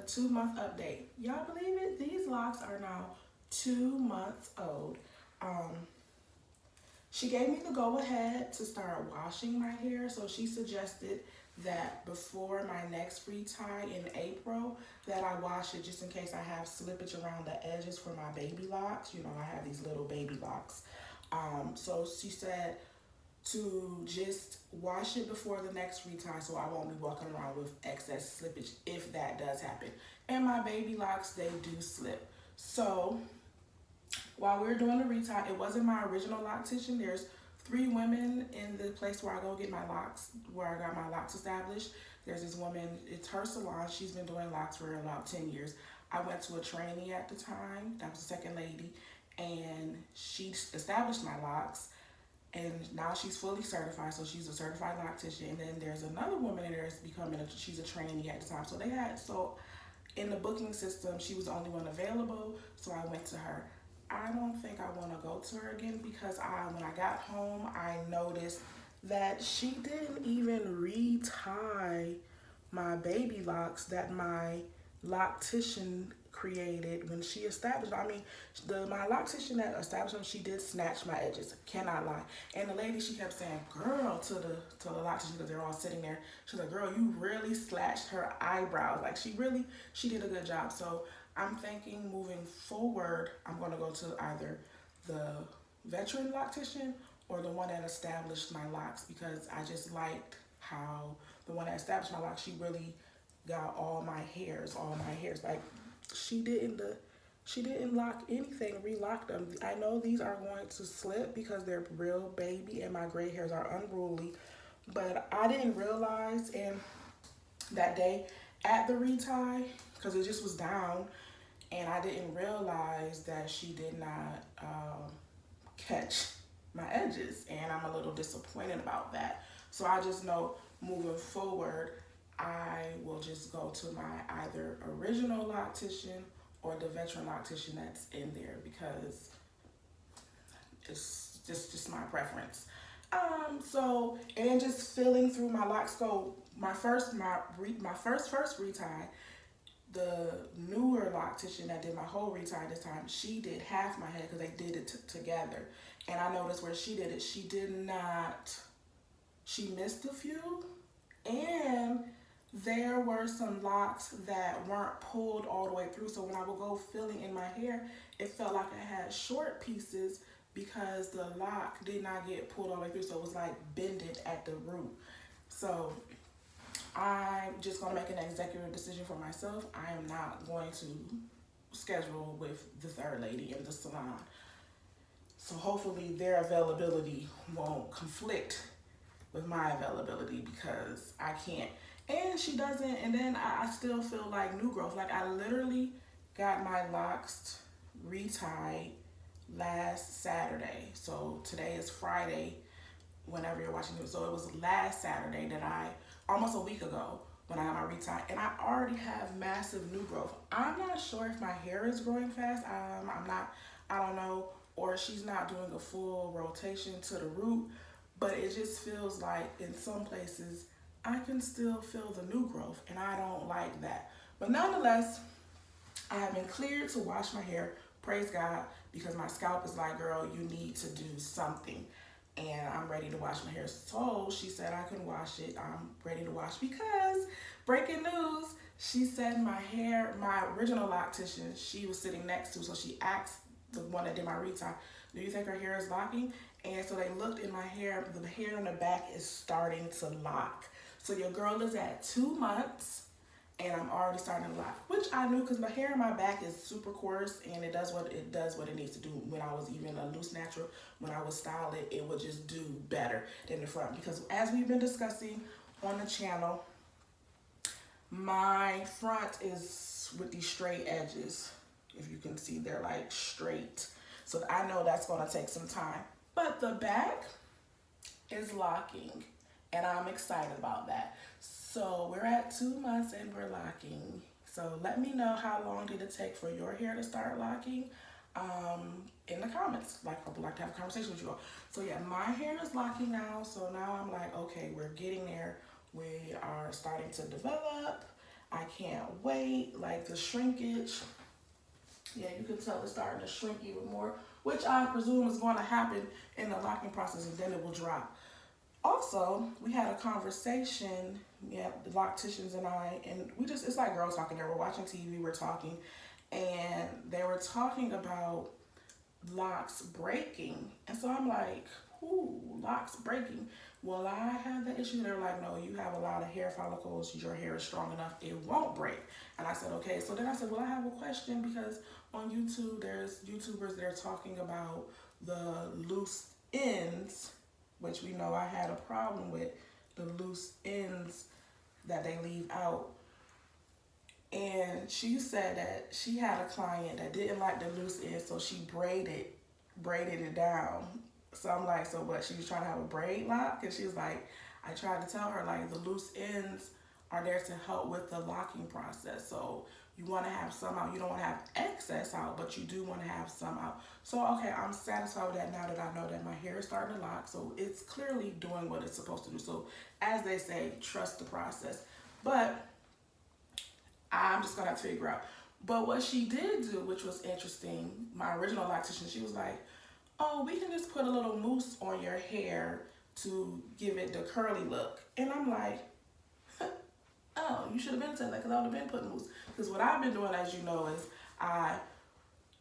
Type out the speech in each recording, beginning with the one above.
2-month update. Y'all believe it? These locks are now 2 months old. Um, she gave me the go ahead to start washing my hair, so she suggested that before my next retie in April that I wash it just in case I have slippage around the edges for my baby locks. You know, I have these little baby locks. So she said to just wash it before the next retie so I won't be walking around with excess slippage if that does happen. And my baby locks, they do slip. So while we were doing the retie, it wasn't my original loctician. There's 3 women in the place where I go get my locks, where I got my locks established. There's this woman, it's her salon. She's been doing locks for about 10 years. I went to a trainee at the time. That was the second lady. And she established my locks. And now she's fully certified, so she's a certified loctician. And then there's another woman in there that's she's a trainee at the time. So in the booking system, she was the only one available, so I went to her. I don't think I want to go to her again because when I got home, I noticed that she didn't even retie my baby locks that my loctician created when she established. I mean, my loctician that established them, she did snatch my edges. Cannot lie. And the lady, she kept saying, "Girl," to the loctician because they're all sitting there. She's like, "Girl, you really slashed her eyebrows." Like she did a good job. So I'm thinking moving forward, I'm gonna go to either the veteran loctician or the one that established my locks because I just liked how the one that established my locks, she really got all my hairs. Like she didn't lock anything, relock them. I know these are going to slip because they're real baby and my gray hairs are unruly, but I didn't realize in that day at the retie, because it just was down, and I didn't realize that she did not catch my edges, and I'm a little disappointed about that. So I just know moving forward, I will just go to my either original loctician or the veteran loctician that's in there because it's just my preference. So, and then just filling through my locks. So my first retie, the newer loctician that did my whole retie this time, she did half my head because they did it together. And I noticed where she did it, she missed a few. And there were some locks that weren't pulled all the way through. So when I would go filling in my hair, it felt like I had short pieces because the lock did not get pulled all the way through. So it was like bended at the root. So I'm just going to make an executive decision for myself. I am not going to schedule with the third lady in the salon. So hopefully their availability won't conflict with my availability because I can't. And she doesn't, and then I still feel like new growth. Like I literally got my locks retied last Saturday. So today is Friday, whenever you're watching it. So it was last Saturday that almost a week ago, when I got my retie, and I already have massive new growth. I'm not sure if my hair is growing fast. I don't know, or she's not doing a full rotation to the root, but it just feels like in some places I can still feel the new growth, and I don't like that. But nonetheless, I have been cleared to wash my hair, praise God, because my scalp is like, girl, you need to do something. And I'm ready to wash my hair. So she said I can wash it. I'm ready to wash because, breaking news, she said my original loctician, she was sitting next to, so she asked the one that did my retie, "Do you think her hair is locking?" And so they looked in my hair. The hair on the back is starting to lock. So your girl is at 2 months and I'm already starting to lock, which I knew because my hair in my back is super coarse and it does what it needs to do. When I was even a loose natural, when I would style it, it would just do better than the front. Because as we've been discussing on the channel, my front is with these straight edges. If you can see, they're like straight. So I know that's going to take some time. But the back is locking, and I'm excited about that. So we're at 2 months and we're locking. So let me know how long did it take for your hair to start locking in the comments. Like, I would like to have a conversation with you all. So yeah, my hair is locking now. So now I'm like, okay, we're getting there. We are starting to develop. I can't wait. Like the shrinkage, yeah, you can tell it's starting to shrink even more, which I presume is going to happen in the locking process, and then it will drop. Also, we had a conversation, yeah, the locticians and I, and we just, it's like girls talking there. We're watching TV, we're talking, and they were talking about locks breaking. And so I'm like, ooh, locks breaking. Well, I have that issue. They're like, no, you have a lot of hair follicles. Your hair is strong enough. It won't break. And I said, okay. So then I said, well, I have a question because on YouTube, there's YouTubers that are talking about the loose ends, which we know I had a problem with the loose ends that they leave out. And she said that she had a client that didn't like the loose ends, so she braided it down. So I'm like, so what? She was trying to have a braid lock, and she was like, I tried to tell her like the loose ends are there to help with the locking process. So you want to have some out. You don't want to have excess out, but you do want to have some out. So okay, I'm satisfied with that now that I know that my hair is starting to lock. So it's clearly doing what it's supposed to do. So as they say, trust the process. But I'm just gonna have to figure out. But what she did do, which was interesting, my original loctician, she was like, oh, we can just put a little mousse on your hair to give it the curly look. And I'm like, oh, you should have been saying that because I would have been putting mousse. Because what I've been doing, as you know, is I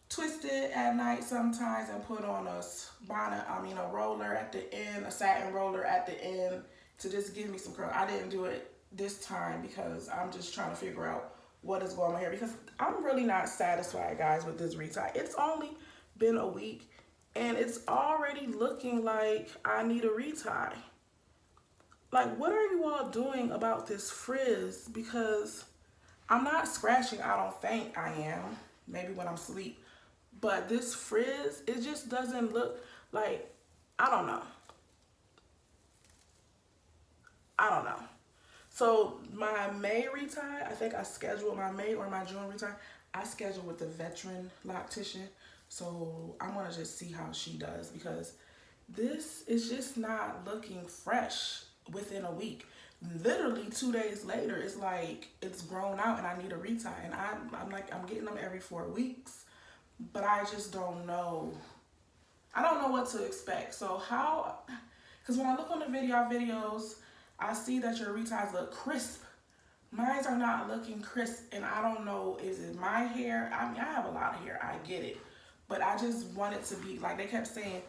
twist it at night sometimes and put on a a roller at the end, a satin roller at the end to just give me some curl. I didn't do it this time because I'm just trying to figure out what is going on here because I'm really not satisfied, guys, with this retie. It's only been a week and it's already looking like I need a retie. Like, what are you all doing about this frizz? Because I'm not scratching, I don't think I am. Maybe when I'm asleep. But this frizz, it just doesn't look like, I don't know. So my May retie, I think I scheduled my May or my June retie. I scheduled with the veteran loctician. So I'm gonna just see how she does because this is just not looking fresh within a week. Literally 2 days later, it's like it's grown out and I need a retie. And I'm getting them every 4 weeks, but I just don't know. I don't know what to expect. So because when I look on the videos, I see that your reties look crisp. Mine are not looking crisp, and I don't know, is it my hair? I mean, I have a lot of hair, I get it. But I just want it to be, like they kept saying,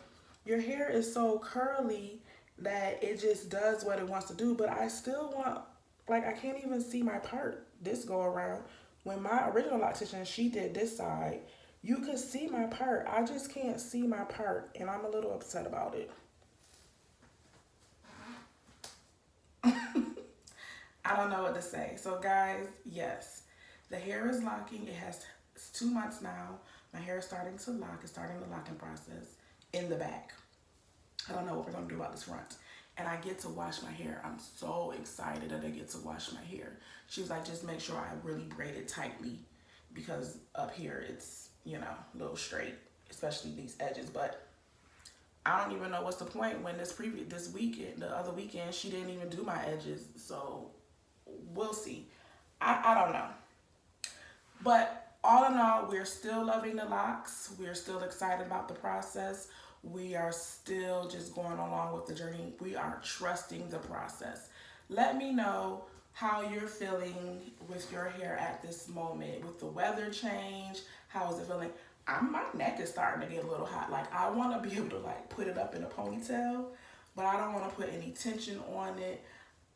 your hair is so curly that it just does what it wants to do. But I still want, like, I can't even see my part this go around. When my original loctician, she did this side, you could see my part. I just can't see my part, and I'm a little upset about it. I don't know what to say. So guys, yes, the hair is locking. It's 2 months now. My hair is starting to lock. It's starting the locking process in the back. I don't know what we're gonna do about this front. And I get to wash my hair. I'm so excited that I get to wash my hair. She was like, just make sure I really braid it tightly because up here it's, a little straight, especially these edges. But I don't even know what's the point when this weekend, the other weekend, she didn't even do my edges. So we'll see. I don't know. But all in all, we're still loving the locks. We're still excited about the process. We are still just going along with the journey. We are trusting the process. Let me know how you're feeling with your hair at this moment. With the weather change, how is it feeling? My neck is starting to get a little hot. Like, I want to be able to put it up in a ponytail, but I don't want to put any tension on it.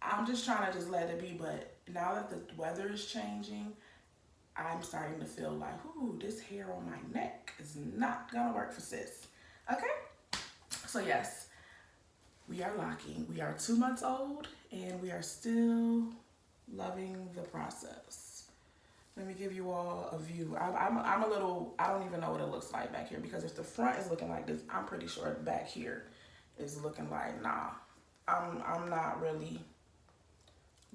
I'm just trying to just let it be. But now that the weather is changing, I'm starting to feel like, ooh, this hair on my neck is not gonna work for sis. Okay? So yes, we are locking. We are 2 months old and we are still loving the process. Let me give you all a view. I'm a little, I don't even know what it looks like back here because if the front is looking like this, I'm pretty sure back here is looking like, nah, I'm not really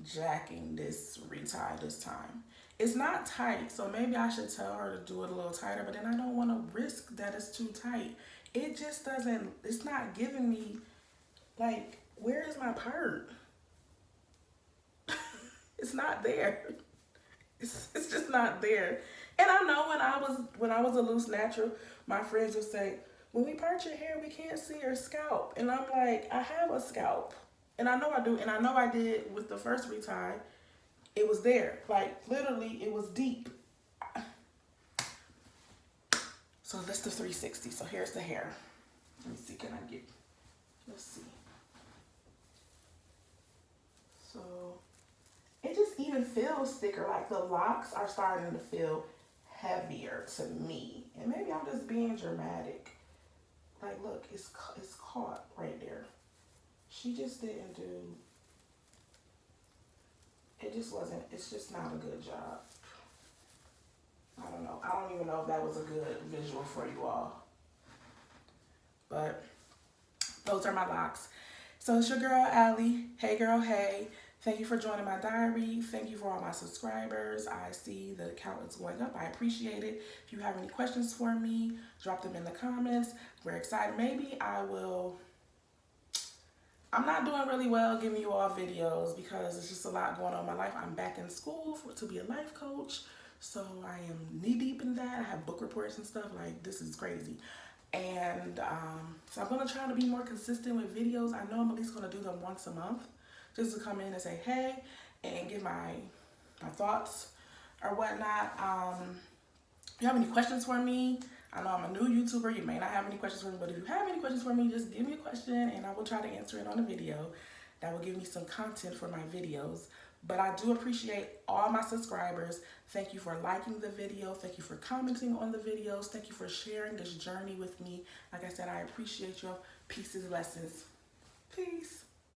jacking this retie this time. It's not tight, so maybe I should tell her to do it a little tighter, but then I don't want to risk that it's too tight. It just doesn't, it's not giving me, like, where is my part? It's not there. It's just not there. And I know when I was a loose natural, my friends would say, when we part your hair, we can't see your scalp. And I'm like, I have a scalp. And I know I do. And I know I did with the first retie. It was there. Like, literally, it was deep. So that's the 360. So here's the hair. Let me see, can I get, let's see. So it just even feels thicker. Like the locks are starting to feel heavier to me. And maybe I'm just being dramatic. Like, look, it's caught right there. She just didn't do, it just wasn't, it's just not a good job. I don't know. I don't even know if that was a good visual for you all. But those are my locks. So it's your girl, Allie. Hey, girl, hey. Thank you for joining my diary. Thank you for all my subscribers. I see the count is going up. I appreciate it. If you have any questions for me, drop them in the comments. We're excited. Maybe I'm not doing really well giving you all videos because it's just a lot going on in my life. I'm back in school to be a life coach. So I am knee deep in that. I have book reports and stuff. Like, this is crazy. And so I'm going to try to be more consistent with videos. I know I'm at least going to do them once a month, just to come in and say hey and give my thoughts or whatnot. If you have any questions for me, I know I'm a new YouTuber. You may not have any questions for me, but if you have any questions for me, just give me a question and I will try to answer it on a video. That will give me some content for my videos. But I do appreciate all my subscribers. Thank you for liking the video. Thank you for commenting on the videos. Thank you for sharing this journey with me. Like I said, I appreciate your pieces, blessings. Peace.